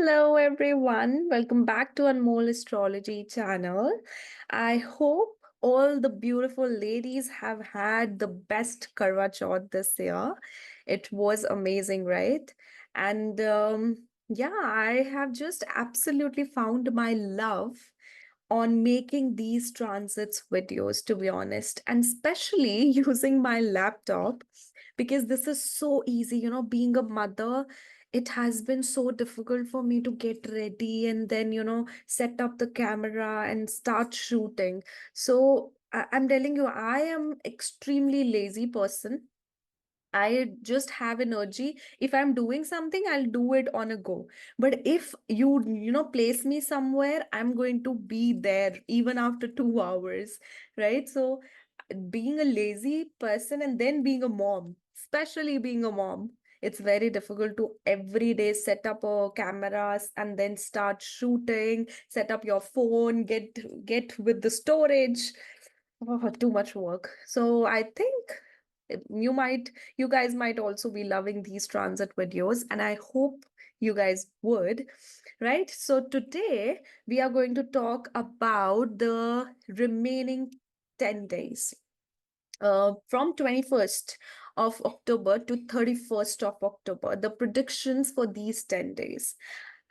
Hello everyone, welcome back to Anmoll Astrology channel. I hope all the beautiful ladies have had the best Karwa Chauth this year. It was amazing, right? And yeah, I have just absolutely found my love on making these transits videos, to be honest, and especially using my laptop because this is so easy. Being a mother, it has been so difficult for me to get ready and then, set up the camera and start shooting. So I'm telling you, I am extremely lazy person. I just have energy. If I'm doing something, I'll do it on a go. But if you place me somewhere, I'm going to be there even after 2 hours, right? So being a lazy person and then being a mom, especially being a mom, it's very difficult to every day set up a cameras and then start shooting, set up your phone, get with the storage. Oh, too much work. So I think you might, you guys might also be loving these transit videos, and I hope you guys would, right? So today we are going to talk about the remaining 10 days from 21st of October to 31st of October, the predictions for these 10 days.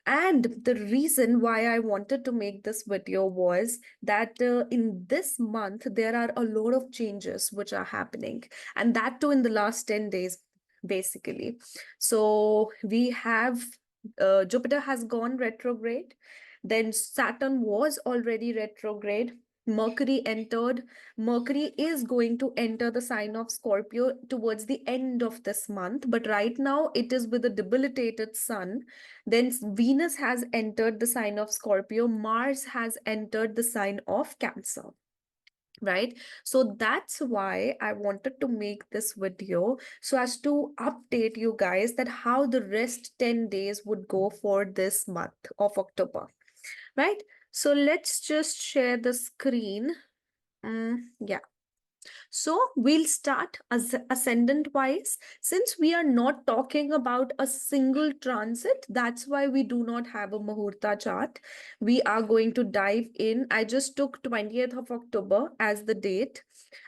And the reason why I wanted to make this video was that in this month, there are a lot of changes which are happening, and that too in the last 10 days, basically. So we have Jupiter has gone retrograde, then Saturn was already retrograde. Mercury entered. Mercury is going to enter the sign of Scorpio towards the end of this month, but right now it is with a debilitated sun. Then Venus has entered the sign of Scorpio. Mars has entered the sign of Cancer. Right. So that's why I wanted to make this video so as to update you guys that how the rest 10 days would go for this month of October. Right. So let's just share the screen. Yeah. So we'll start as ascendant wise. Since we are not talking about a single transit, that's why we do not have a Muhurta chart. We are going to dive in. I just took 20th of October as the date.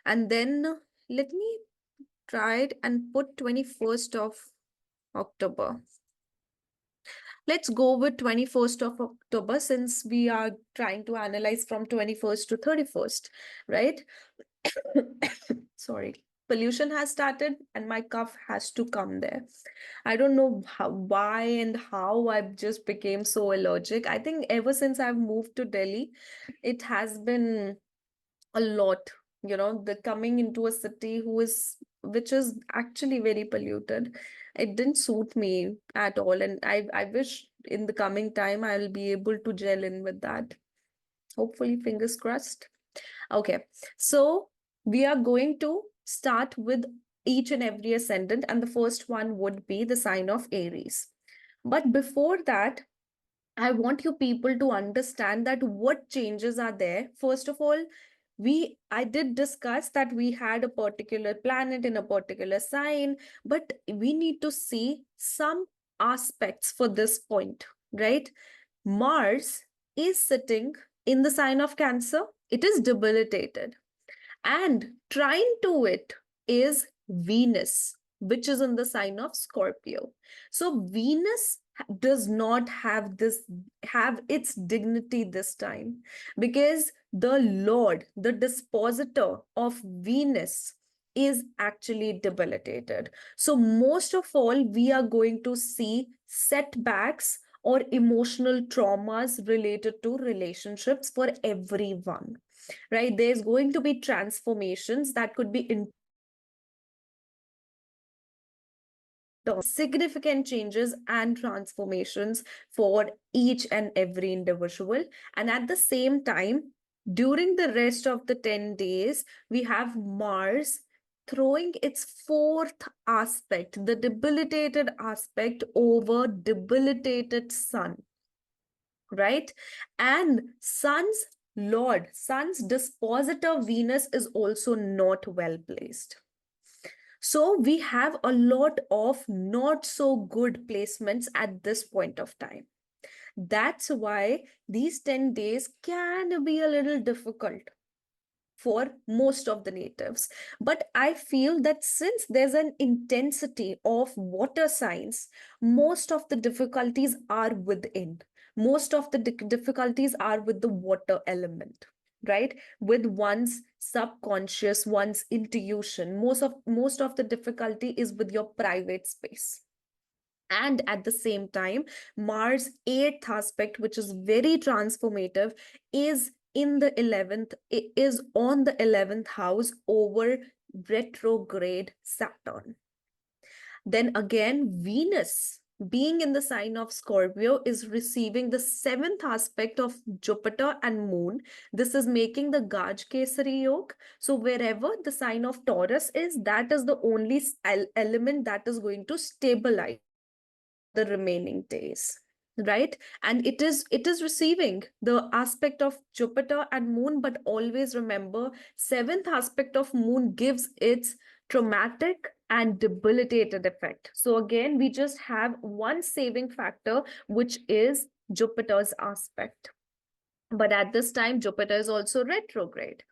And then let me try it and put 21st of October. Let's go with 21st of October since we are trying to analyze from 21st to 31st, right? Sorry, pollution has started and my cough has to come there. I don't know why and how I just became so allergic. I think ever since I've moved to Delhi, it has been a lot, the coming into a city which is actually very polluted. It didn't suit me at all, and I wish in the coming time I'll be able to gel in with that. Hopefully, fingers crossed. Okay, so we are going to start with each and every ascendant, and the first one would be the sign of Aries. But before that, I want you people to understand that what changes are there. First of all, I did discuss that we had a particular planet in a particular sign, but we need to see some aspects for this point, right? Mars is sitting in the sign of Cancer. It is debilitated. And trine to it is Venus, which is in the sign of Scorpio. So Venus does not have its dignity this time, because the Lord, the dispositor of Venus, is actually debilitated. So most of all, we are going to see setbacks or emotional traumas related to relationships for everyone, right? There's going to be transformations that could be in significant changes and transformations for each and every individual. And at the same time, during the rest of the 10 days, we have Mars throwing its fourth aspect, the debilitated aspect, over debilitated Sun, right? And Sun's Lord, Sun's dispositor Venus is also not well placed. So we have a lot of not so good placements at this point of time. That's why these 10 days can be a little difficult for most of the natives. But I feel that since there's an intensity of water signs, most of the difficulties are within. Most of the difficulties are with the water element, right? With one's subconscious, one's intuition. Most of the difficulty is with your private space. And at the same time, Mars' eighth aspect, which is very transformative, is in the 11th, it is on the 11th house over retrograde Saturn. Then again, Venus, being in the sign of Scorpio, is receiving the seventh aspect of Jupiter and Moon. This is making the Gaj Kesari Yoga. So wherever the sign of Taurus is, that is the only element that is going to stabilize for the remaining days, right? And it is receiving the aspect of Jupiter and Moon, but always remember, seventh aspect of Moon gives its traumatic and debilitated effect. So again, we just have one saving factor, which is Jupiter's aspect. But at this time, Jupiter is also retrograde.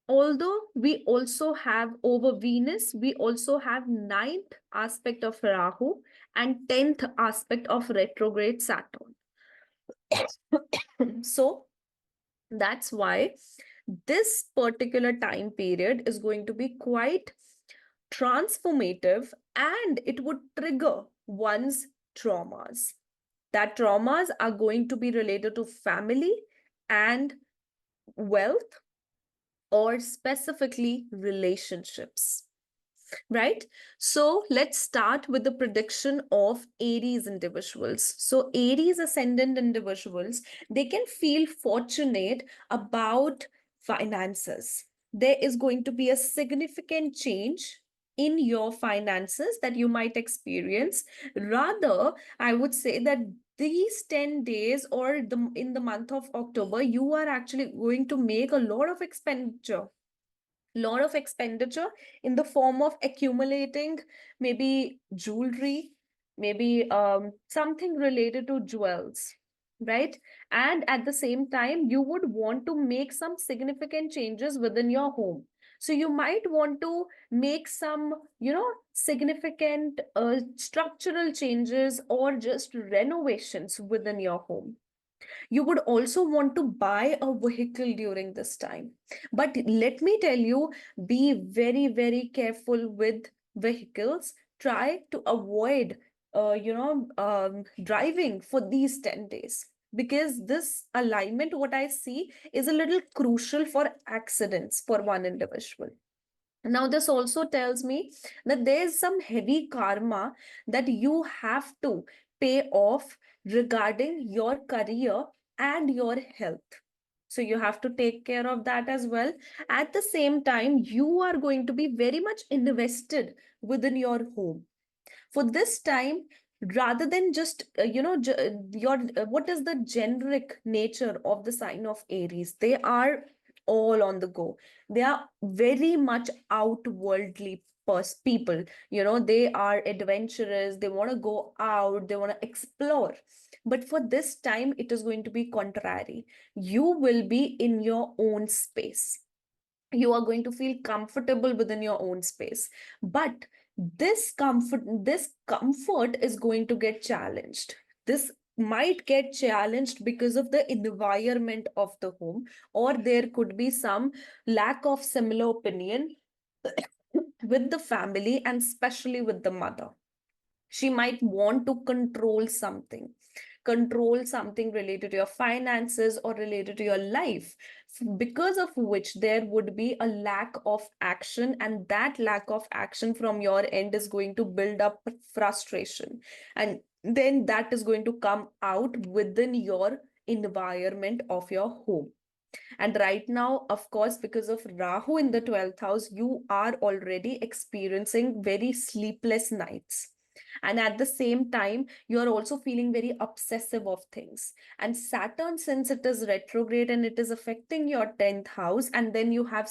Although we also have over Venus, we also have ninth aspect of Rahu and 10th aspect of retrograde Saturn. So that's why this particular time period is going to be quite transformative, and it would trigger one's traumas. That traumas are going to be related to family and wealth, or specifically relationships, right? So let's start with the prediction of Aries individuals. So Aries ascendant individuals, they can feel fortunate about finances. There is going to be a significant change in your finances that you might experience. Rather, I would say that these 10 days or in the month of October, you are actually going to make a lot of expenditure in the form of accumulating maybe jewelry, maybe something related to jewels, right? And at the same time, you would want to make some significant changes within your home. So you might want to make some, significant structural changes or just renovations within your home. You would also want to buy a vehicle during this time. But let me tell you, be very, very careful with vehicles. Try to avoid, driving for these 10 days. Because this alignment, what I see, is a little crucial for accidents for one individual. Now, this also tells me that there's some heavy karma that you have to pay off regarding your career and your health. So you have to take care of that as well. At the same time, you are going to be very much invested within your home. For this time, rather than just, what is the generic nature of the sign of Aries? They are all on the go. They are very much outwardly people. They are adventurous, they want to go out, they want to explore. But for this time, it is going to be contrary. You will be in your own space. You are going to feel comfortable within your own space. But this comfort is going to get challenged. This might get challenged because of the environment of the home, or there could be some lack of similar opinion with the family, and especially with the mother. She might want to control something related to your finances or related to your life, because of which there would be a lack of action, and that lack of action from your end is going to build up frustration, and then that is going to come out within your environment of your home. And right now, of course, because of Rahu in the 12th house, you are already experiencing very sleepless nights. And at the same time, you are also feeling very obsessive of things. And Saturn, since it is retrograde and it is affecting your 10th house, and then you have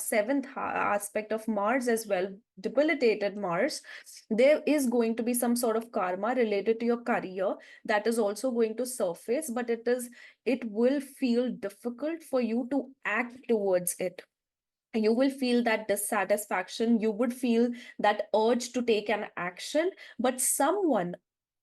aspect of Mars as well, debilitated Mars, there is going to be some sort of karma related to your career that is also going to surface, but it will feel difficult for you to act towards it. You will feel that dissatisfaction, you would feel that urge to take an action, but someone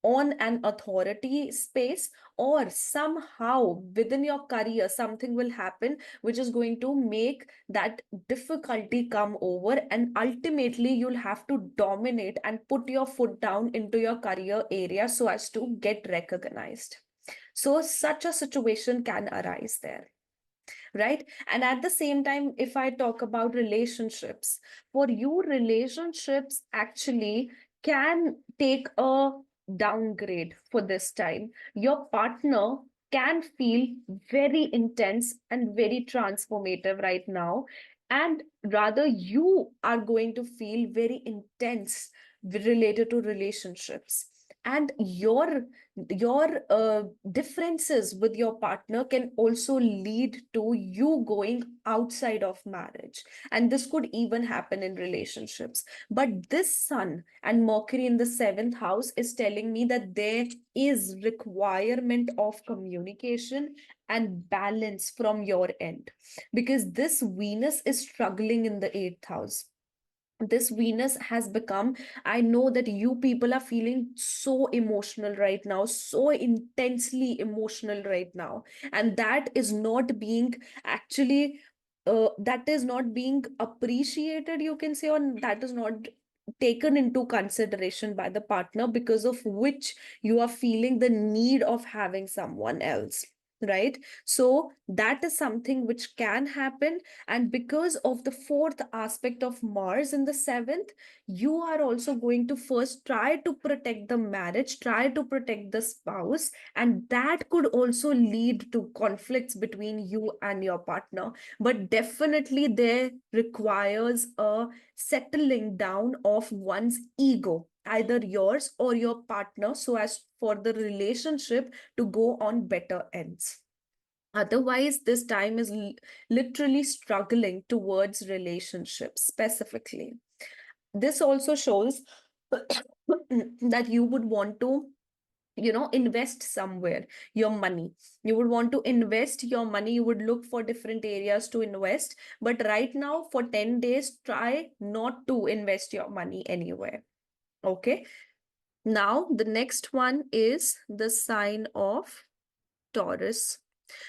on an authority space or somehow within your career, something will happen which is going to make that difficulty come over, and ultimately you'll have to dominate and put your foot down into your career area so as to get recognized. So such a situation can arise there, right? And at the same time, if I talk about relationships, for you, relationships actually can take a downgrade for this time. Your partner can feel very intense and very transformative right now, and rather you are going to feel very intense related to relationships. And your differences with your partner can also lead to you going outside of marriage, and this could even happen in relationships. But this Sun and Mercury in the 7th house is telling me that there is requirement of communication and balance from your end, because this Venus is struggling in the 8th house. This Venus has become, I know that you people are feeling so emotional right now, so intensely emotional right now. And that is not being actually, that is not being appreciated, you can say, or that is not taken into consideration by the partner, because of which you are feeling the need of having someone else, right? So that is something which can happen. And because of the 4th aspect of Mars in the 7th, you are also going to first try to protect the marriage, try to protect the spouse, and that could also lead to conflicts between you and your partner. But definitely, there requires a settling down of one's ego, either yours or your partner, so as for the relationship to go on better ends. Otherwise, this time is literally struggling towards relationships specifically. This also shows that you would want to, invest somewhere your money. You would want to invest your money. You would look for different areas to invest. But right now, for 10 days, try not to invest your money anywhere. Okay. Now, the next one is the sign of Taurus.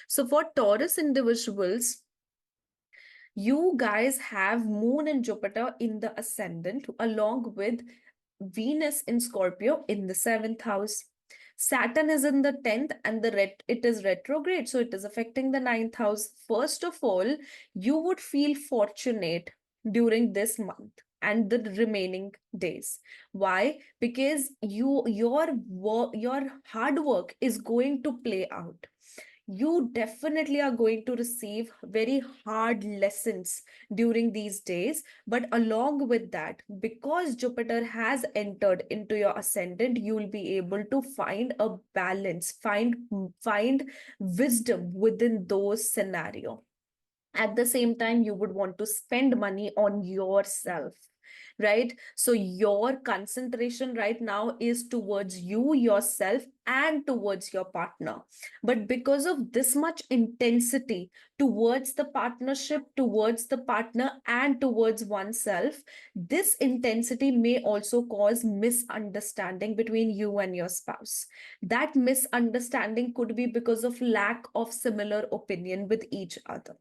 So for Taurus individuals, you guys have Moon and Jupiter in the ascendant, along with Venus in Scorpio in the 7th house. Saturn is in the 10th, and it is retrograde, so it is affecting the 9th house. First of all, you would feel fortunate during this month and the remaining days. Why? Because your hard work is going to play out. You definitely are going to receive very hard lessons during these days. But along with that, because Jupiter has entered into your ascendant, you will be able to find a balance, find wisdom within those scenarios. At the same time, you would want to spend money on yourself, right? So your concentration right now is towards you, yourself, and towards your partner. But because of this much intensity towards the partnership, towards the partner, and towards oneself, this intensity may also cause misunderstanding between you and your spouse. That misunderstanding could be because of lack of similar opinion with each other,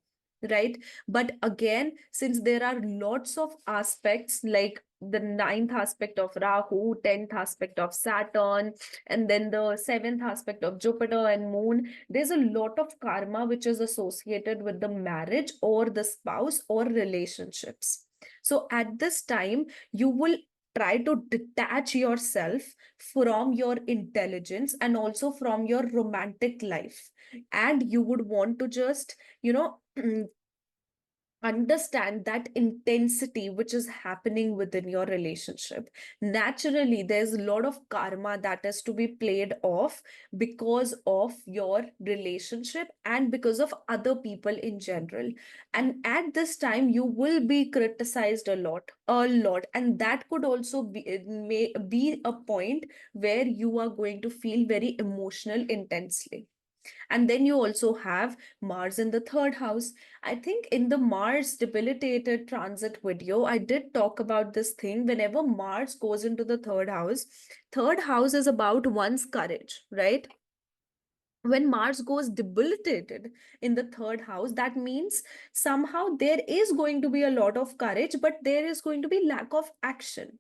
right? But again, since there are lots of aspects, like the 9th aspect of Rahu, 10th aspect of Saturn, and then the 7th aspect of Jupiter and Moon, there's a lot of karma which is associated with the marriage or the spouse or relationships. So at this time, you will try to detach yourself from your intelligence and also from your romantic life. And you would want to just, understand that intensity which is happening within your relationship. Naturally, there's a lot of karma that is to be played off because of your relationship and because of other people in general. And at this time, you will be criticized a lot. And that could also be, it may be a point where you are going to feel very emotional intensely. And then you also have Mars in the third house. I think in the Mars debilitated transit video, I did talk about this thing. Whenever Mars goes into the third house is about one's courage, right? When Mars goes debilitated in the third house, that means somehow there is going to be a lot of courage, but there is going to be lack of action.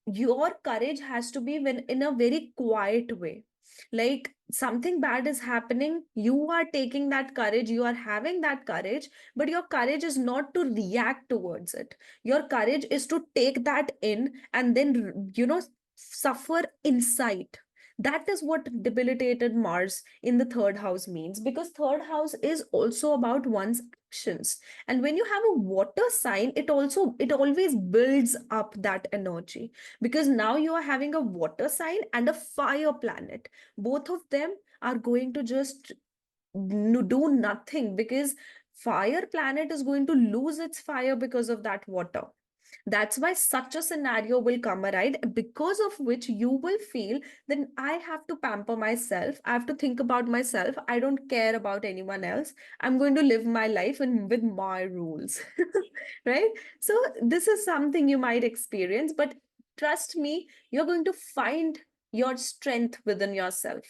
Your courage has to be when in a very quiet way. Like something bad is happening, you are taking that courage, you are having that courage, but your courage is not to react towards it. Your courage is to take that in and then, suffer insight. That is what debilitated Mars in the third house means, because third house is also about one's actions. And when you have a water sign, it always builds up that energy, because now you are having a water sign and a fire planet. Both of them are going to just do nothing, because fire planet is going to lose its fire because of that water. That's why such a scenario will come around, because of which you will feel, then I have to pamper myself, I have to think about myself, I don't care about anyone else, I'm going to live my life and with my rules. Right? So this is something you might experience, but trust me, you're going to find your strength within yourself.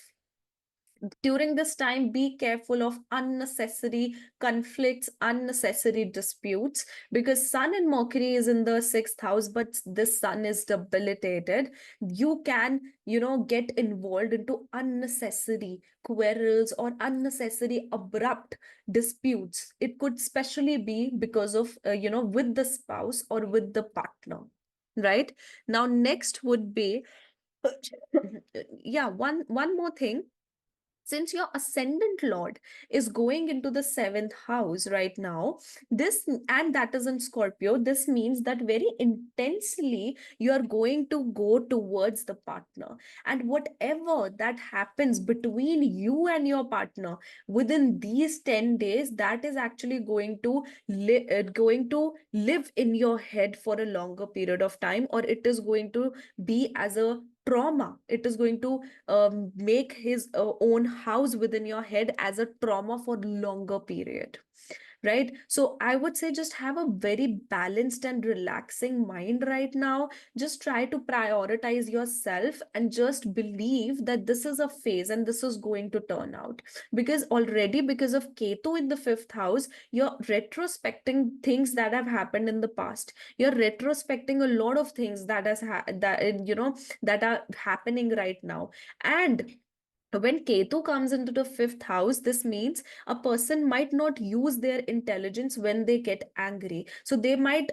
During this time, be careful of unnecessary conflicts, unnecessary disputes, because Sun and Mercury is in the sixth house, but this Sun is debilitated. You can, get involved into unnecessary quarrels or unnecessary abrupt disputes. It could especially be because of, with the spouse or with the partner. Right? Now, next would be, yeah, one more thing. Since your ascendant lord is going into the seventh house right now, this, and that is in Scorpio, this means that very intensely you are going to go towards the partner. And whatever that happens between you and your partner within these 10 days, that is actually going to live in your head for a longer period of time, or it is going to be as a trauma. It is going to make his own house within your head as a trauma for longer period. Right? So I would say just have a very balanced and relaxing mind right now. Just try to prioritize yourself and just believe that this is a phase and this is going to turn out. Because already, because of Ketu in the fifth house, you're retrospecting things that have happened in the past. You're retrospecting a lot of things that that are happening right now. And when Ketu comes into the fifth house, this means a person might not use their intelligence when they get angry. So they might,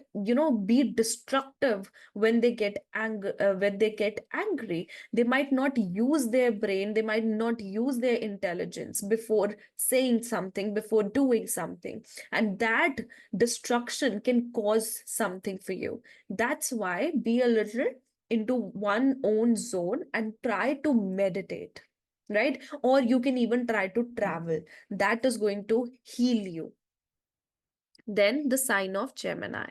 be destructive when they get angry. They might not use their brain. They might not use their intelligence before saying something, before doing something. And that destruction can cause something for you. That's why be a little into one own zone and try to meditate, right? Or you can even try to travel. That is going to heal you. Then the sign of Gemini.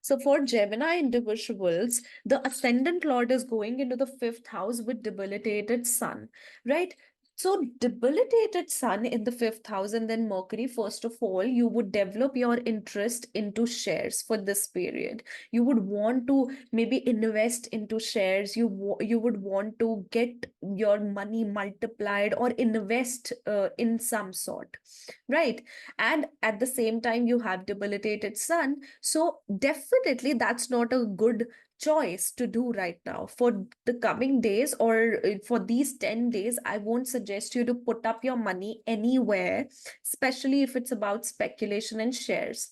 So for Gemini individuals, the ascendant lord is going into the fifth house with debilitated sun, right? So debilitated sun in the fifth house and then Mercury, first of all, you would develop your interest into shares for this period. You would want to maybe invest into shares. You would want to get your money multiplied or invest in some sort, right? And at the same time you have debilitated sun, so definitely that's not a good choice to do right now. For the coming days, or for these 10 days, I won't suggest you to put up your money anywhere, especially if it's about speculation and shares.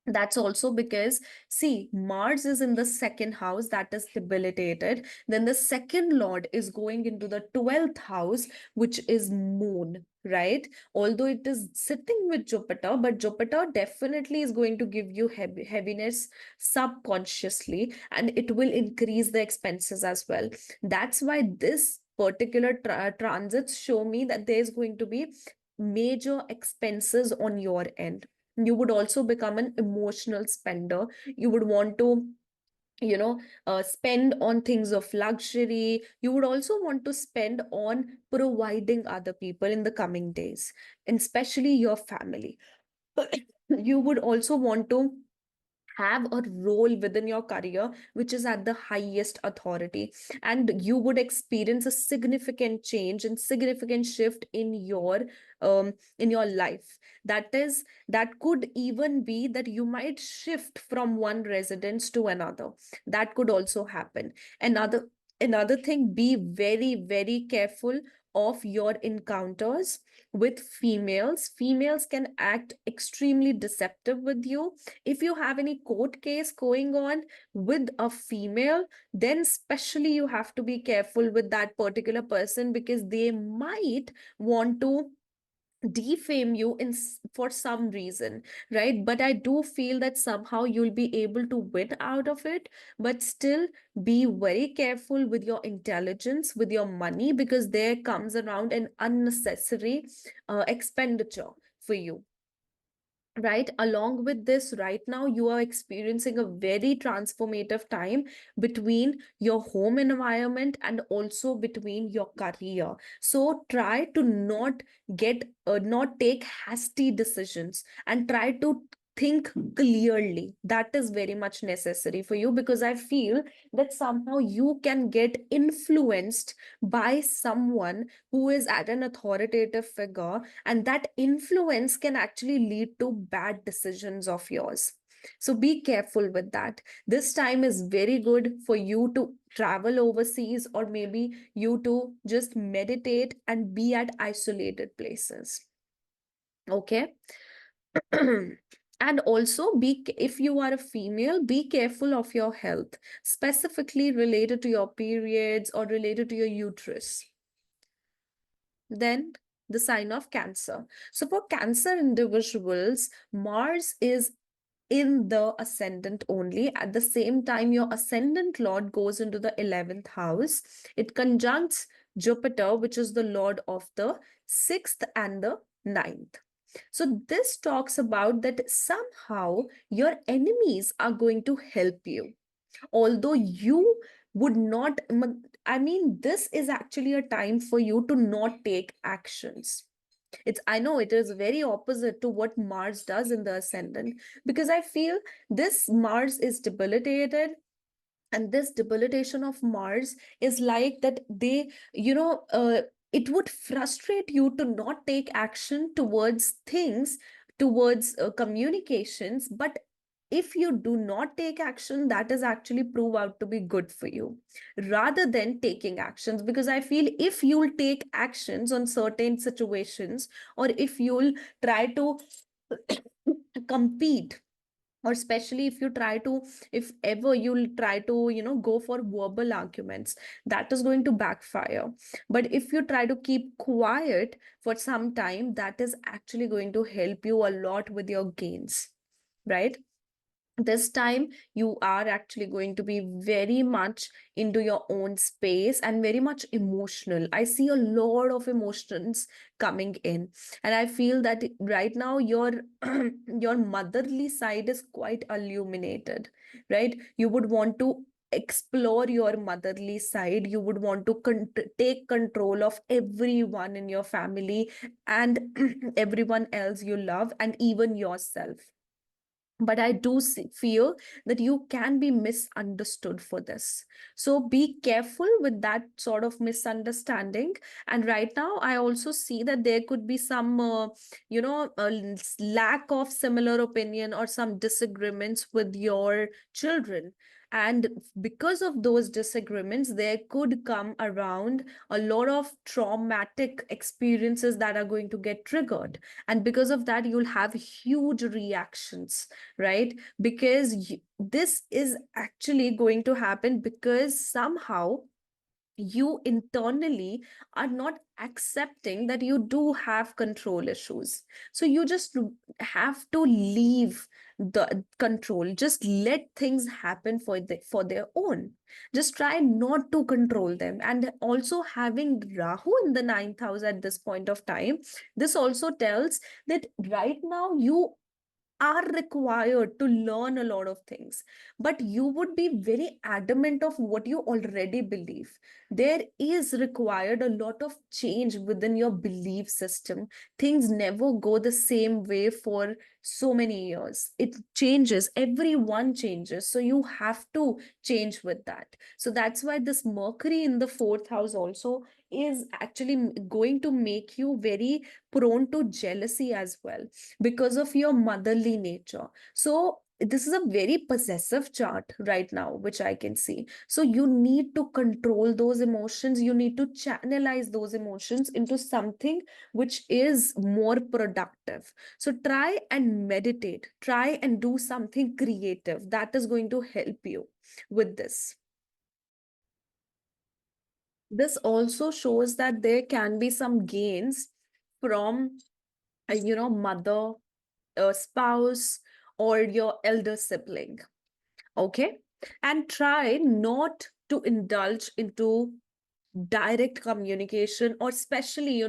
That's also because, see, Mars is in the second house, that is debilitated. Then the second lord is going into the 12th house, which is Moon, right? Although it is sitting with Jupiter, but Jupiter definitely is going to give you heaviness subconsciously, and it will increase the expenses as well. That's why this particular transits show me that there's going to be major expenses on your end. You would also become an emotional spender. You would want to, you know spend on things of luxury. You would also want to spend on providing other people in the coming days, and especially your family. You would also want to have a role within your career which is at the highest authority, and you would experience a significant change and significant shift in your life. That could even be that you might shift from one residence to another. That could also happen. Another thing, be very very careful of your encounters with females. Females can act extremely deceptive with you. If you have any court case going on with a female, then especially you have to be careful with that particular person, because they might want to defame you for some reason, right? But I do feel that somehow you'll be able to win out of it. But still, be very careful with your intelligence, with your money, because there comes around an unnecessary expenditure for you, right? Along with this, right now you are experiencing a very transformative time between your home environment and also between your career. So try to not take hasty decisions, and try to think clearly. That is very much necessary for you, because I feel that somehow you can get influenced by someone who is at an authoritative figure, and that influence can actually lead to bad decisions of yours. So be careful with that. This time is very good for you to travel overseas, or maybe you to just meditate and be at isolated places. Okay. And also, if you are a female, be careful of your health, specifically related to your periods or related to your uterus. Then the sign of Cancer. So for Cancer individuals, Mars is in the ascendant only. At the same time, your ascendant lord goes into the 11th house. It conjuncts Jupiter, which is the lord of the 6th and the 9th. So this talks about that somehow your enemies are going to help you, although you would not. I mean, this is actually a time for you to not take actions. I know it is very opposite to what Mars does in the ascendant, because I feel this Mars is debilitated, and this debilitation of Mars is like that it would frustrate you to not take action towards things, towards communications. But if you do not take action, that is actually prove out to be good for you, rather than taking actions. Because I feel if you'll take actions on certain situations, or if you'll try to compete, or especially if you try to, if ever you'll try to go for verbal arguments, that is going to backfire. But if you try to keep quiet for some time, that is actually going to help you a lot with your gains, right? This time you are actually going to be very much into your own space and very much emotional. I see a lot of emotions coming in, and I feel that right now your your motherly side is quite illuminated, right? You would want to explore your motherly side. You would want to take control of everyone in your family, and everyone else you love, and even yourself. But I do feel that you can be misunderstood for this. So be careful with that sort of misunderstanding. And right now, I also see that there could be some, lack of similar opinion or some disagreements with your children. And because of those disagreements, there could come around a lot of traumatic experiences that are going to get triggered. And because of that, you'll have huge reactions, right? Because this is actually going to happen because somehow you internally are not accepting that you do have control issues. So you just have to leave the control. Just let things happen for their own. Just try not to control them. And also having Rahu in the ninth house at this point of time, this also tells that right now you are required to learn a lot of things, but you would be very adamant of what you already believe. There is required a lot of change within your belief system. Things never go the same way for so many years. It changes, everyone changes, so you have to change with that. So that's why this Mercury in the fourth house also is actually going to make you very prone to jealousy as well, because of your motherly nature. So this is a very possessive chart right now, which I can see. So you need to control those emotions. You need to channelize those emotions into something which is more productive. So try and meditate, try and do something creative. That is going to help you with this. This also shows that there can be some gains from, mother, spouse, or your elder sibling. Okay. And try not to indulge into direct communication, or especially,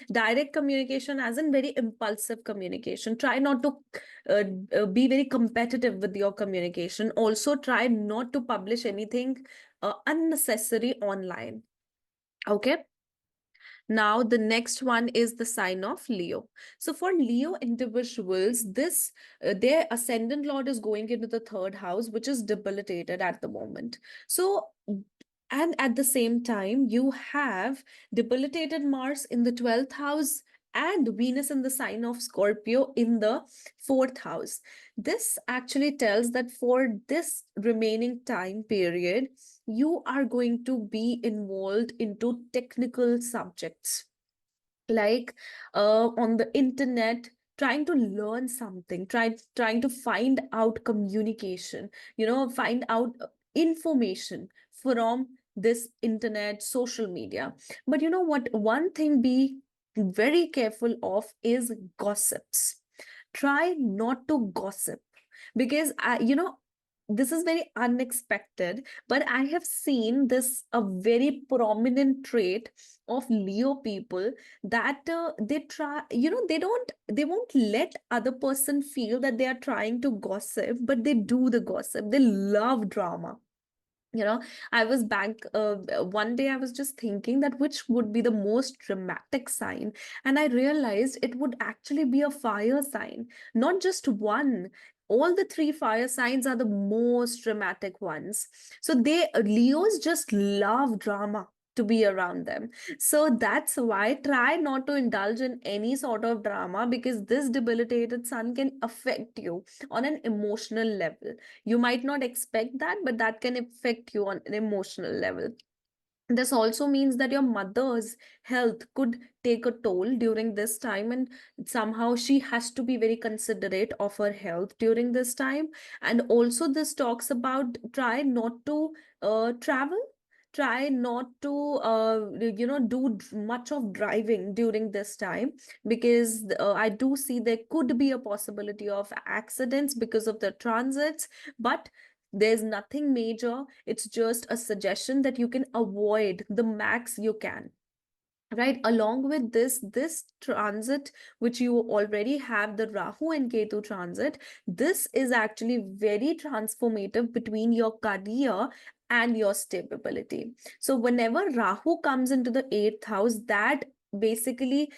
direct communication as in very impulsive communication. Try not to uh, be very competitive with your communication. Also, try not to publish anything unnecessary online. Okay. Now, the next one is the sign of Leo. So, for Leo individuals, their ascendant lord is going into the third house, which is debilitated at the moment. So, and at the same time, you have debilitated Mars in the 12th house and Venus in the sign of Scorpio in the fourth house. This actually tells that for this remaining time period, you are going to be involved into technical subjects, like on the internet, trying to learn something, trying to find out communication, find out information from this internet, social media. But you know what, one thing be very careful of is gossips. Try not to gossip, because this is very unexpected, but I have seen this a very prominent trait of Leo people, that they try, they won't let other person feel that they are trying to gossip, but they do the gossip. They love drama. I was back one day, I was just thinking that which would be the most dramatic sign, and I realized it would actually be a fire sign. Not just one, all the three fire signs are the most dramatic ones. So Leos just love drama to be around them. So that's why try not to indulge in any sort of drama, because this debilitated sun can affect you on an emotional level. You might not expect that, but that can affect you on an emotional level. This also means that your mother's health could take a toll during this time, and somehow she has to be very considerate of her health during this time. And also, this talks about try not to travel, try not to do much of driving during this time, because I do see there could be a possibility of accidents because of the transits. But there's nothing major. It's just a suggestion that you can avoid the max you can. Right, along with this transit, which you already have, the Rahu and Ketu transit, this is actually very transformative between your career and your stability. So whenever Rahu comes into the eighth house, that basically,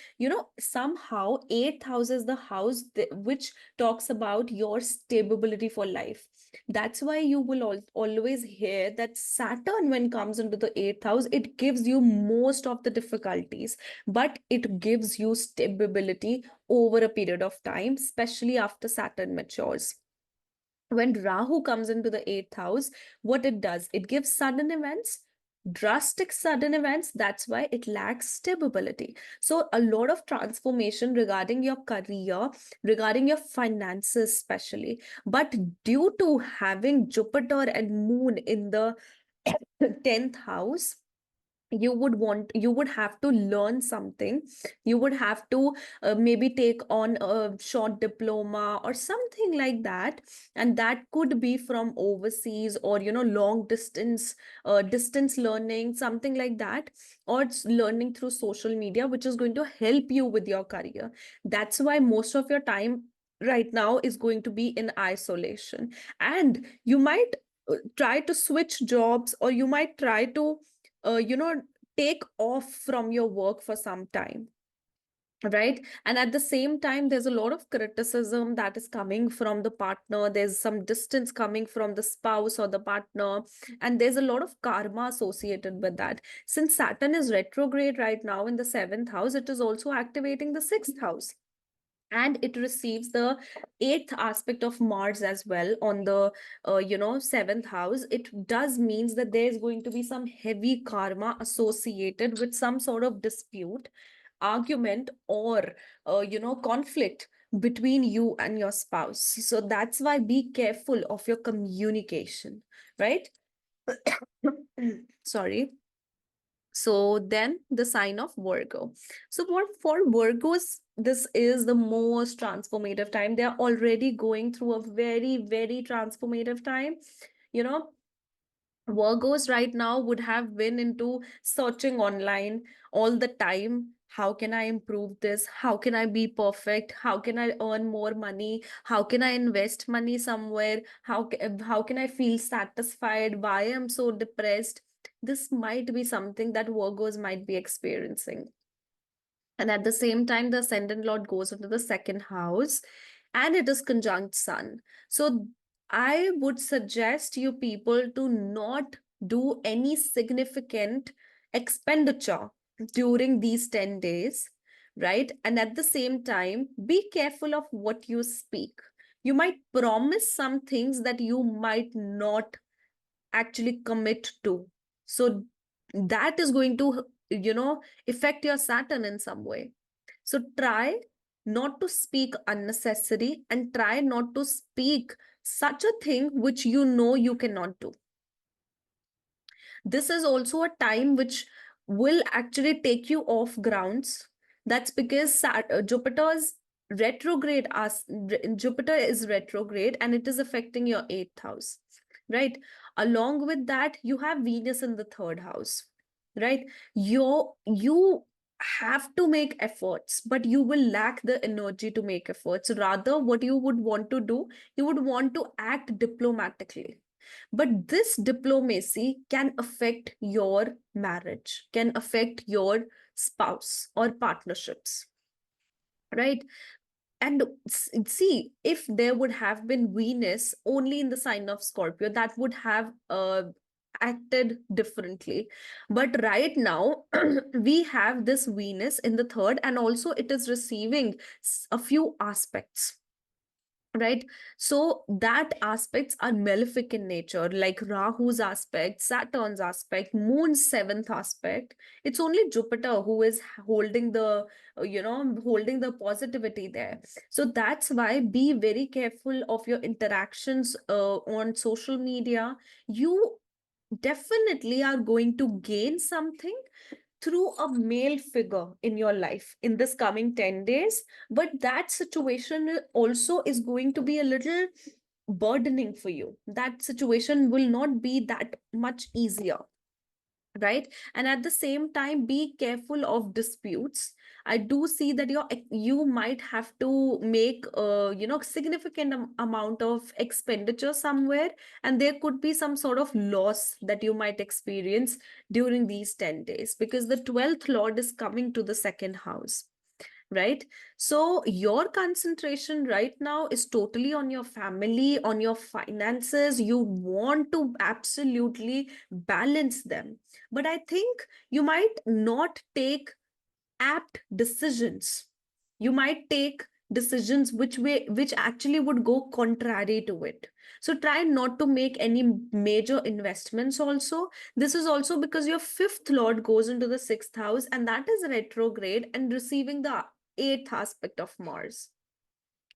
somehow eighth house is the house which talks about your stability for life. That's why you will always hear that Saturn, when comes into the eighth house, it gives you most of the difficulties, but it gives you stability over a period of time, especially after Saturn matures. When Rahu comes into the eighth house, what it does, it gives sudden events, drastic sudden events. That's why it lacks stability. So, a lot of transformation regarding your career, regarding your finances, especially. But due to having Jupiter and Moon in the 10th house, you would have to learn something. You would have to maybe take on a short diploma or something like that, and that could be from overseas, or long distance learning, something like that, or it's learning through social media, which is going to help you with your career. That's why most of your time right now is going to be in isolation, and you might try to switch jobs, or you might try to uh, you know take off from your work for some time, right? And at the same time, there's a lot of criticism that is coming from the partner. There's some distance coming from the spouse or the partner, and there's a lot of karma associated with that. Since Saturn is retrograde right now in the seventh house, it is also activating the sixth house, and it receives the eighth aspect of Mars as well on the seventh house. It does means that there's going to be some heavy karma associated with some sort of dispute, argument, or conflict between you and your spouse. So that's why be careful of your communication, right? Sorry. So then the sign of Virgo. So for Virgos, this is the most transformative time. They're already going through a very, very transformative time. You know, Virgos right now would have been into searching online all the time. How can I improve this? How can I be perfect? How can I earn more money? How can I invest money somewhere? How can I feel satisfied? Why I'm so depressed? This might be something that Virgos might be experiencing. And at the same time, the ascendant lord goes into the second house, and it is conjunct sun. So I would suggest you people to not do any significant expenditure during these 10 days, right? And at the same time, be careful of what you speak. You might promise some things that you might not actually commit to. So that is going to, affect your Saturn in some way. So try not to speak unnecessary, and try not to speak such a thing which you cannot do. This is also a time which will actually take you off grounds. That's because Jupiter's retrograde, Jupiter is retrograde, and it is affecting your eighth house, right? Along with that, you have Venus in the third house, right? You have to make efforts, but you will lack the energy to make efforts. Rather, what you would want to do, you would want to act diplomatically, but this diplomacy can affect your marriage, can affect your spouse or partnerships, right? And see, if there would have been Venus only in the sign of Scorpio, that would have acted differently. But right now, we have this Venus in the third, and also it is receiving a few aspects, right? So that aspects are malefic in nature, like Rahu's aspect, Saturn's aspect, Moon's seventh aspect. It's only Jupiter who is holding the holding the positivity there. So that's why be very careful of your interactions on social media. You definitely are going to gain something through a male figure in your life in this coming 10 days, but that situation also is going to be a little burdening for you. That situation will not be that much easier, right? And at the same time, be careful of disputes. I do see that you might have to make significant amount of expenditure somewhere, and there could be some sort of loss that you might experience during these 10 days, because the 12th lord is coming to the second house, right? So your concentration right now is totally on your family, on your finances. You want to absolutely balance them. But I think you might not take apt decisions. You might take decisions which actually would go contrary to it. So try not to make any major investments also. This is also because your fifth lord goes into the sixth house, and that is retrograde and receiving the eighth aspect of Mars.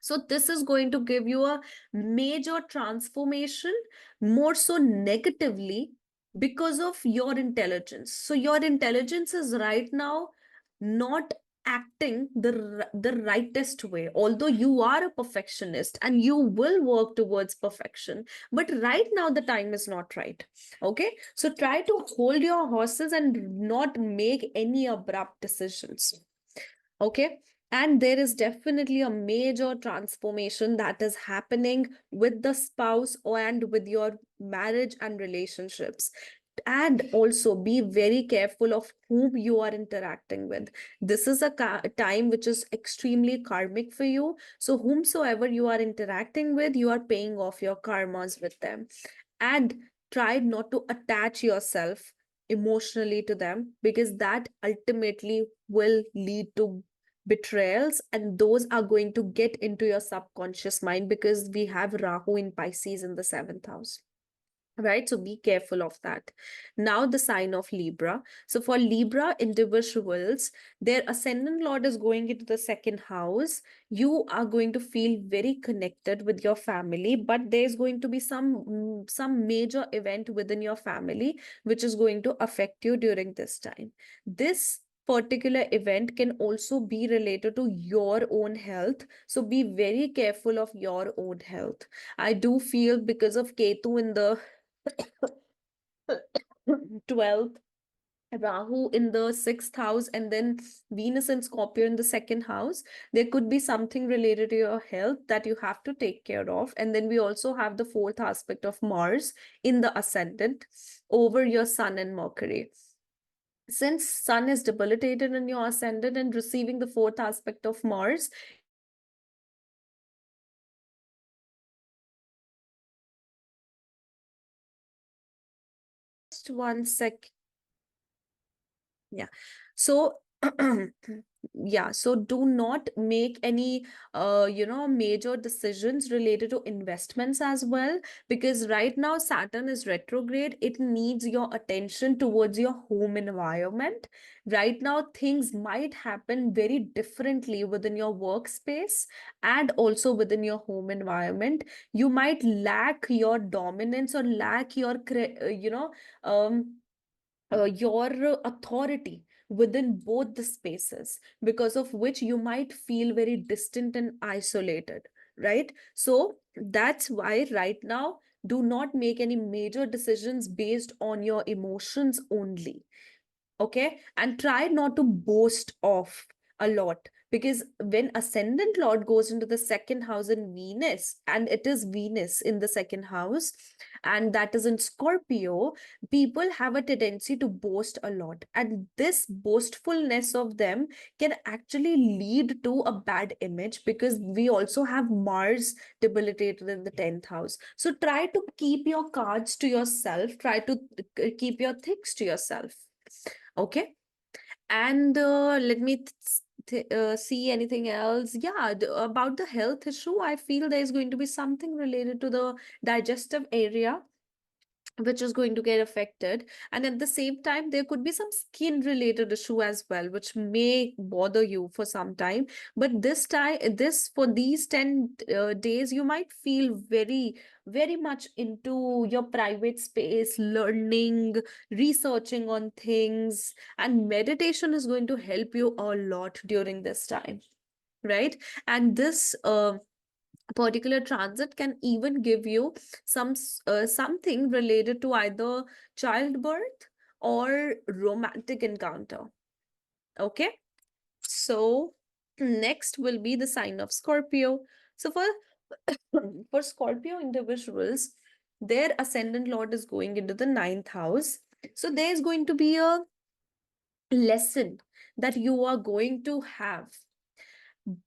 So this is going to give you a major transformation, more so negatively, because of your intelligence. So your intelligence is right now not acting the rightest way, although you are a perfectionist and you will work towards perfection, but right now the time is not right. Okay, so try to hold your horses and not make any abrupt decisions. Okay, and there is definitely a major transformation that is happening with the spouse and with your marriage and relationships. And also be very careful of whom you are interacting with. This is a time which is extremely karmic for you. So whomsoever you are interacting with, you are paying off your karmas with them. And try not to attach yourself emotionally to them, because that ultimately will lead to betrayals, and those are going to get into your subconscious mind, because we have Rahu in Pisces in the seventh house. Right, so be careful of that. Now the sign of Libra. So for Libra individuals, their ascendant lord is going into the second house. You are going to feel very connected with your family, but there's going to be some major event within your family which is going to affect you during this time. This particular event can also be related to your own health, so be very careful of your own health. I do feel because of Ketu in the 12th, Rahu in the sixth house, and then Venus and Scorpio in the second house, there could be something related to your health that you have to take care of. And then we also have the fourth aspect of Mars in the ascendant over your Sun and Mercury. Since Sun is debilitated in your ascendant and receiving the fourth aspect of Mars, just one sec. Yeah. So yeah, so do not make any major decisions related to investments as well, because right now Saturn is retrograde. It needs your attention towards your home environment. Right now things might happen very differently within your workspace and also within your home environment. You might lack your dominance or lack your your authority within both the spaces, because of which you might feel very distant and isolated, right? So that's why right now, do not make any major decisions based on your emotions only. Okay, and try not to boast off a lot, because when ascendant lord goes into the second house in Venus, and it is Venus in the second house, and that is in Scorpio, people have a tendency to boast a lot, and this boastfulness of them can actually lead to a bad image, because we also have Mars debilitated in the 10th house. So try to keep your cards to yourself, try to keep your things to yourself. Okay, and let me see anything else. Yeah, about the health issue, I feel there is going to be something related to the digestive area which is going to get affected, and at the same time there could be some skin related issue as well which may bother you for some time. But this time, this for these 10 days, you might feel very, very much into your private space, learning, researching on things, and meditation is going to help you a lot during this time, right? And this particular transit can even give you something related to either childbirth or romantic encounter. Okay, so next will be the sign of Scorpio. So for for Scorpio individuals, their ascendant lord is going into the ninth house. So there's going to be a lesson that you are going to have.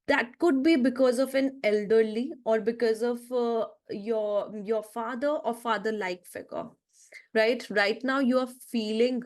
That could be because of an elderly, or because of your father or father like figure, right now you are feeling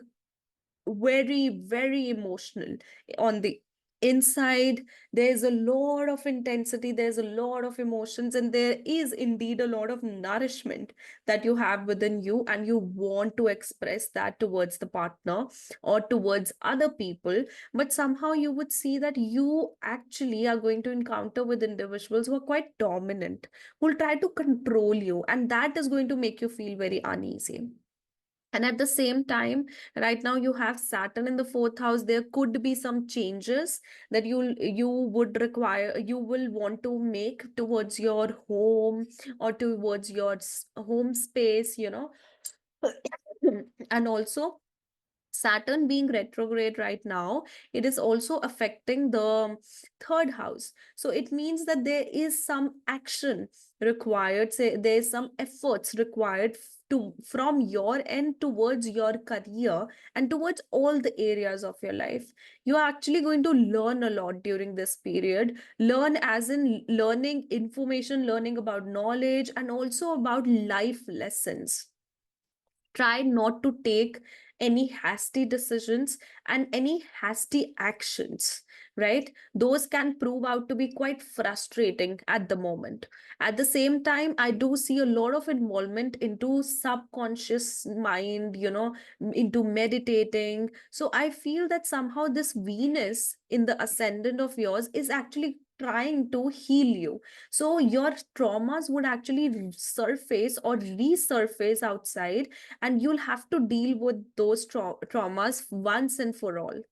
very, very emotional on the inside there's a lot of intensity, there's a lot of emotions, and there is indeed a lot of nourishment that you have within you, and you want to express that towards the partner or towards other people. But somehow you would see that you actually are going to encounter with individuals who are quite dominant, who will try to control you, and that is going to make you feel very uneasy. And at the same time, right now you have Saturn in the fourth house. There could be some changes that you would require, you will want to make towards your home or towards your home space, you know. And also, Saturn being retrograde right now, it is also affecting the third house. So it means that there is some action required, say there is some efforts required to from your end towards your career and towards all the areas of your life. You are actually going to learn a lot during this period. Learn as in learning information, learning about knowledge, and also about life lessons. Try not to take any hasty decisions and any hasty actions, right? Those can prove out to be quite frustrating at the moment. At the same time, I do see a lot of involvement into subconscious mind, you know, into meditating. So I feel that somehow this Venus in the ascendant of yours is actually trying to heal you. So your traumas would actually surface or resurface outside, and you'll have to deal with those traumas once and for all.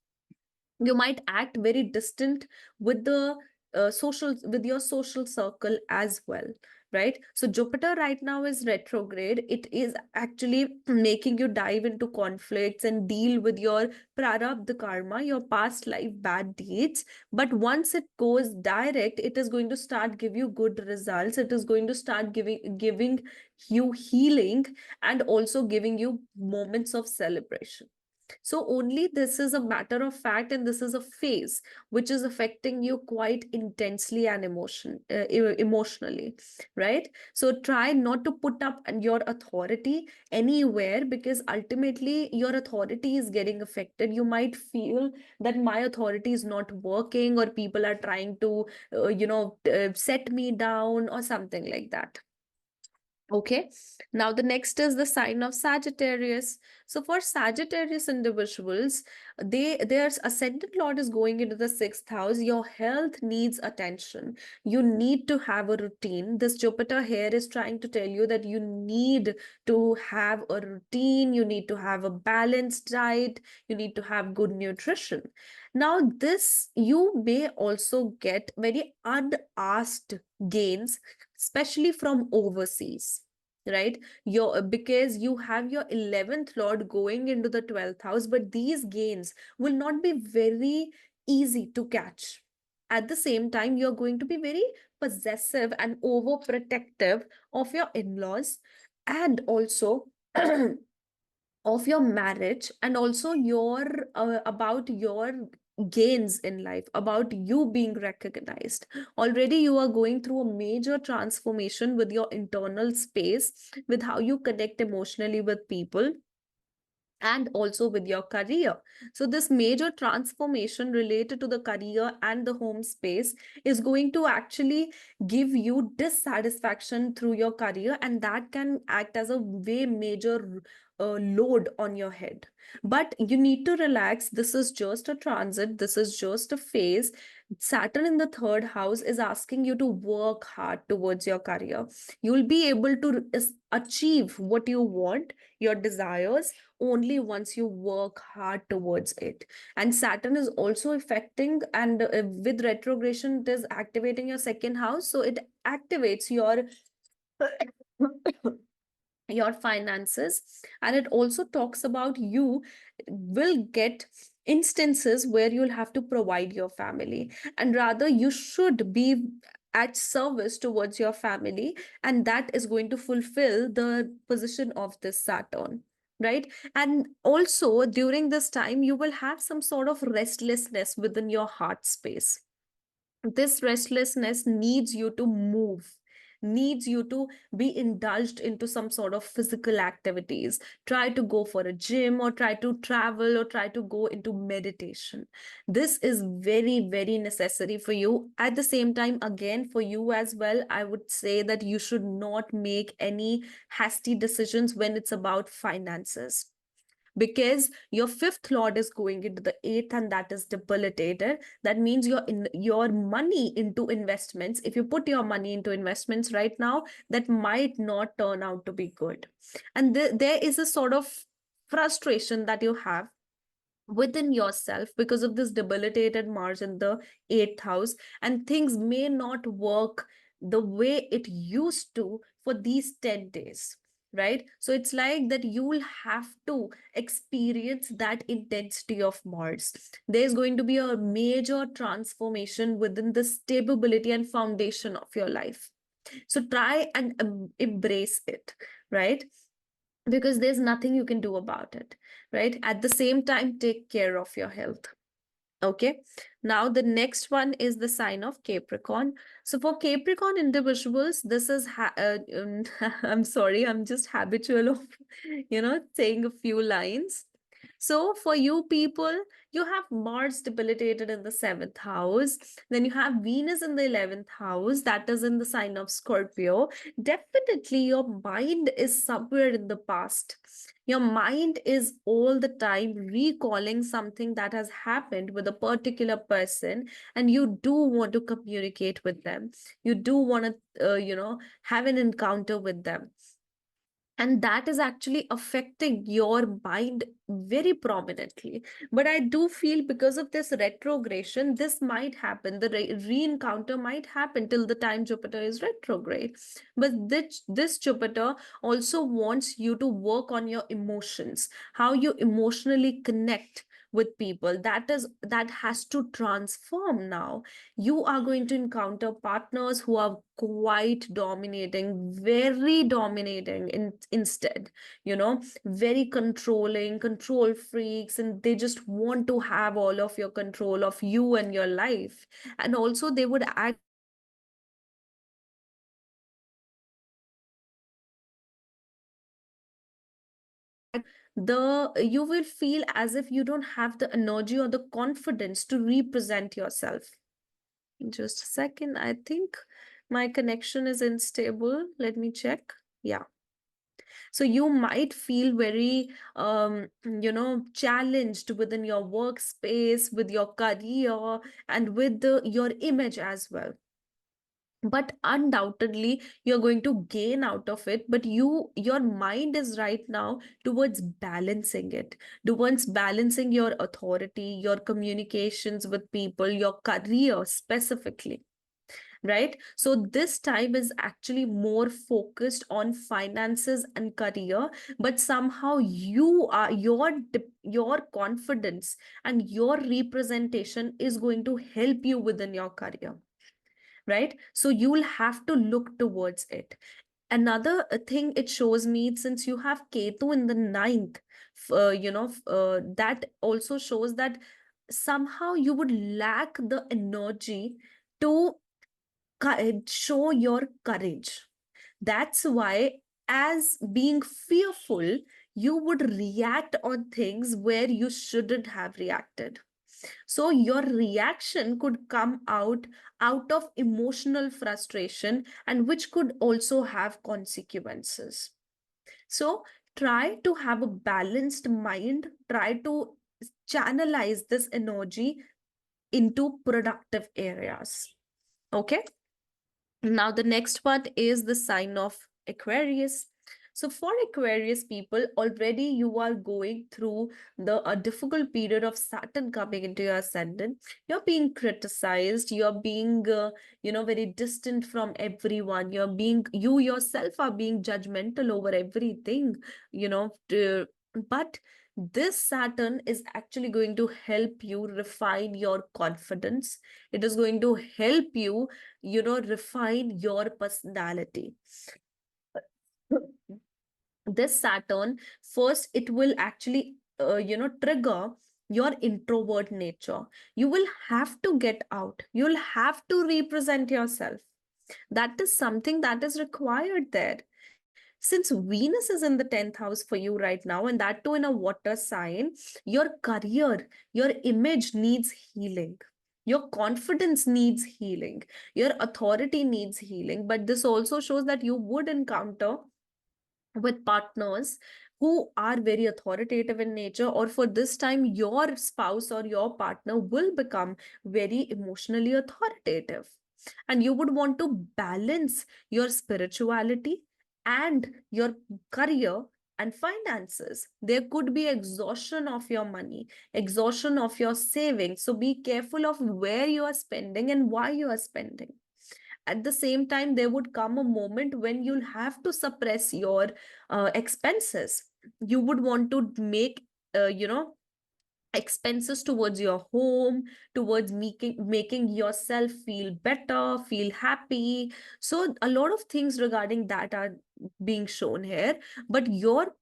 You might act very distant with the social, with your social circle as well, right? So Jupiter right now is retrograde. It is actually making you dive into conflicts and deal with your prarabdha karma, your past life bad deeds. But once it goes direct, it is going to start give you good results. It is going to start giving you healing, and also giving you moments of celebration. So only this is a matter of fact, and this is a phase which is affecting you quite intensely and emotionally, right? So try not to put up your authority anywhere, because ultimately your authority is getting affected. You might feel that my authority is not working, or people are trying to, set me down or something like that. Okay, now the next is the sign of Sagittarius. So for Sagittarius individuals, their ascendant lord is going into the sixth house. Your health needs attention. You need to have a routine. This Jupiter here is trying to tell you that you need to have a routine, you need to have a balanced diet, you need to have good nutrition. Now, this you may also get very unasked gains, especially from overseas, right? Your, because you have your 11th lord going into the 12th house, but these gains will not be very easy to catch. At the same time, you're going to be very possessive and overprotective of your in-laws, and also of your marriage, and also your about your gains in life, about you being recognized. Already you are going through a major transformation with your internal space, with how you connect emotionally with people, and also with your career. So this major transformation related to the career and the home space is going to actually give you dissatisfaction through your career, and that can act as a way major load on your head. But you need to relax. This is just a transit, this is just a phase. Saturn in the third house is asking you to work hard towards your career. You'll be able to achieve what you want, your desires, only once you work hard towards it. And Saturn is also affecting, and with retrogression, it is activating your second house. So it activates your your finances, and it also talks about you will get instances where you'll have to provide your family, and rather you should be at service towards your family, and that is going to fulfill the position of this Saturn, right? And also during this time you will have some sort of restlessness within your heart space. This restlessness needs you to move, needs you to be indulged into some sort of physical activities. Try to go for a gym, or try to travel, or try to go into meditation. This is very, very necessary for you. At the same time, again, for you as well, I would say that you should not make any hasty decisions when it's about finances, because your fifth lord is going into the eighth, and that is debilitated. That means your money into investments, if you put your money into investments right now, that might not turn out to be good. And there is a sort of frustration that you have within yourself because of this debilitated Mars in the eighth house, and things may not work the way it used to for these 10 days, right? So it's like that you will have to experience that intensity of Mars. There's going to be a major transformation within the stability and foundation of your life. So try and embrace it, right? Because there's nothing you can do about it, right? At the same time, take care of your health. Okay, now the next one is the sign of Capricorn. So for Capricorn individuals, this is I'm sorry, I'm just habitual of saying a few lines. So for you people, you have Mars debilitated in the seventh house. Then you have Venus in the 11th house, that is in the sign of Scorpio. Definitely your mind is somewhere in the past. Your mind is all the time recalling something that has happened with a particular person, and you do want to communicate with them. You do want to, have an encounter with them, and that is actually affecting your mind very prominently. But I do feel because of this retrogression, this might happen, the re-encounter might happen till the time Jupiter is retrograde. But this Jupiter also wants you to work on your emotions, how you emotionally connect with people. That has to transform now. You are going to encounter partners who are quite dominating, very dominating instead, very controlling, control freaks, and they just want to have all of your control of you and your life. And also they would act you will feel as if you don't have the energy or the confidence to represent yourself. Just a second. I think my connection is unstable. Let me check. Yeah. So you might feel very, challenged within your workspace, with your career, and with your image as well. But undoubtedly, you're going to gain out of it. But your mind is right now towards balancing it, towards balancing your authority, your communications with people, your career specifically, right? So this time is actually more focused on finances and career, but somehow your confidence and your representation is going to help you within your career, right? So you will have to look towards it. Another thing it shows me, since you have Ketu in the ninth, that also shows that somehow you would lack the energy to show your courage. That's why, as being fearful, you would react on things where you shouldn't have reacted. So your reaction could come out of emotional frustration, and which could also have consequences. So try to have a balanced mind, try to channelize this energy into productive areas. Okay. Now, the next part is the sign of Aquarius. So, for Aquarius people, already you are going through the a difficult period of Saturn coming into your ascendant. You're being criticized. You're being, very distant from everyone. You yourself are being judgmental over everything. But this Saturn is actually going to help you refine your confidence. It is going to help you refine your personality. This Saturn, first, it will actually, trigger your introvert nature. You will have to get out. You'll have to represent yourself. That is something that is required there. Since Venus is in the 10th house for you right now, and that too in a water sign, your career, your image needs healing. Your confidence needs healing. Your authority needs healing. But this also shows that you would encounter with partners who are very authoritative in nature, or for this time, your spouse or your partner will become very emotionally authoritative. And you would want to balance your spirituality and your career and finances. There could be exhaustion of your money, exhaustion of your savings. So be careful of where you are spending and why you are spending. At the same time, there would come a moment when you'll have to suppress your expenses. You would want to make expenses towards your home, towards making yourself feel better, feel happy. So a lot of things regarding that are being shown here, but your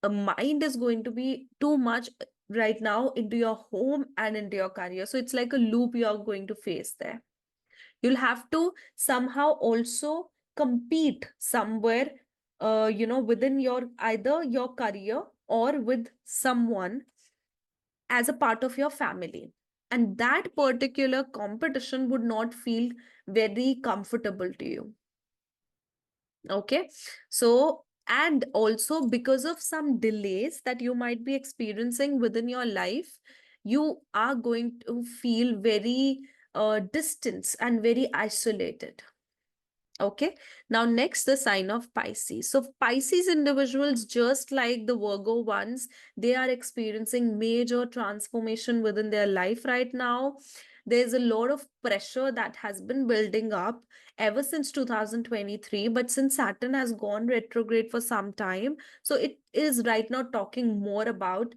mind is going to be too much right now into your home and into your career. So it's like a loop you are going to face there. You'll have to somehow also compete somewhere, within your either your career or with someone as a part of your family. And that particular competition would not feel very comfortable to you. Okay. So, and also because of some delays that you might be experiencing within your life, you are going to feel very distant and very isolated. Okay, now next, the sign of Pisces. So Pisces individuals, just like the Virgo ones, they are experiencing major transformation within their life right now. There's a lot of pressure that has been building up ever since 2023, but since Saturn has gone retrograde for some time, so it is right now talking more about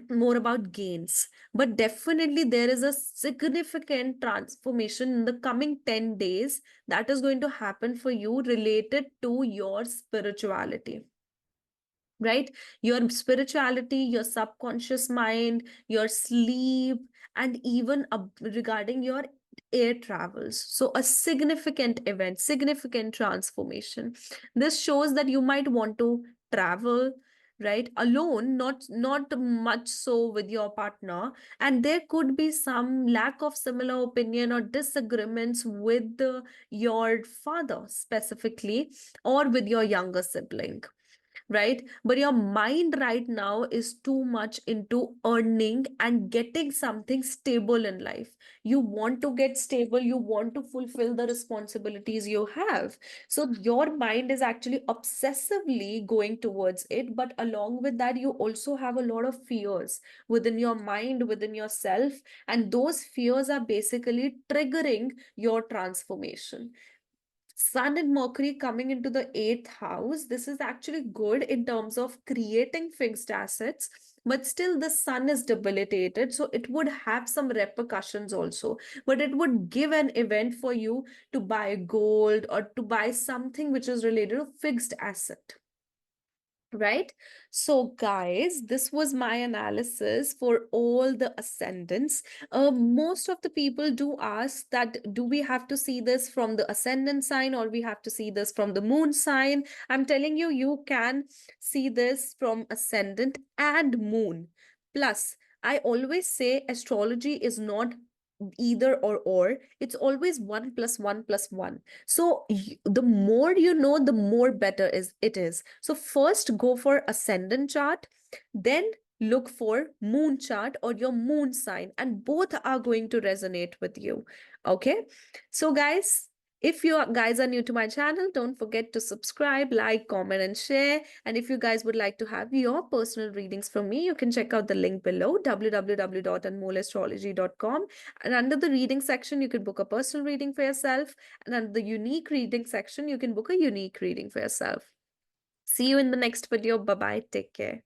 more about gains. But definitely there is a significant transformation in the coming 10 days that is going to happen for you related to your spirituality, right? Your spirituality, your subconscious mind, your sleep, and even regarding your air travels. So a significant event, significant transformation. This shows that you might want to travel, right, alone, not much so with your partner. And there could be some lack of similar opinion or disagreements with your father specifically, or with your younger sibling, right? But your mind right now is too much into earning and getting something stable in life. You want to get stable, you want to fulfill the responsibilities you have. So your mind is actually obsessively going towards it. But along with that, you also have a lot of fears within your mind, within yourself. And those fears are basically triggering your transformation. Sun and Mercury coming into the eighth house, this is actually good in terms of creating fixed assets, but still the Sun is debilitated. So it would have some repercussions also, but it would give an event for you to buy gold or to buy something which is related to fixed asset. Right? So, guys, this was my analysis for all the ascendants. Most of the people do ask that do we have to see this from the ascendant sign or we have to see this from the moon sign? I'm telling you, you can see this from ascendant and moon. Plus, I always say astrology is not either or, it's always 1 + 1 + 1. So the more you know, the more better is it is. So first go for ascendant chart, then look for moon chart or your moon sign, and both are going to resonate with you. Okay, so guys, if you guys are new to my channel, don't forget to subscribe, like, comment, and share. And if you guys would like to have your personal readings from me, you can check out the link below, www.anmollastrology.com. And under the reading section, you can book a personal reading for yourself. And under the unique reading section, you can book a unique reading for yourself. See you in the next video. Bye bye. Take care.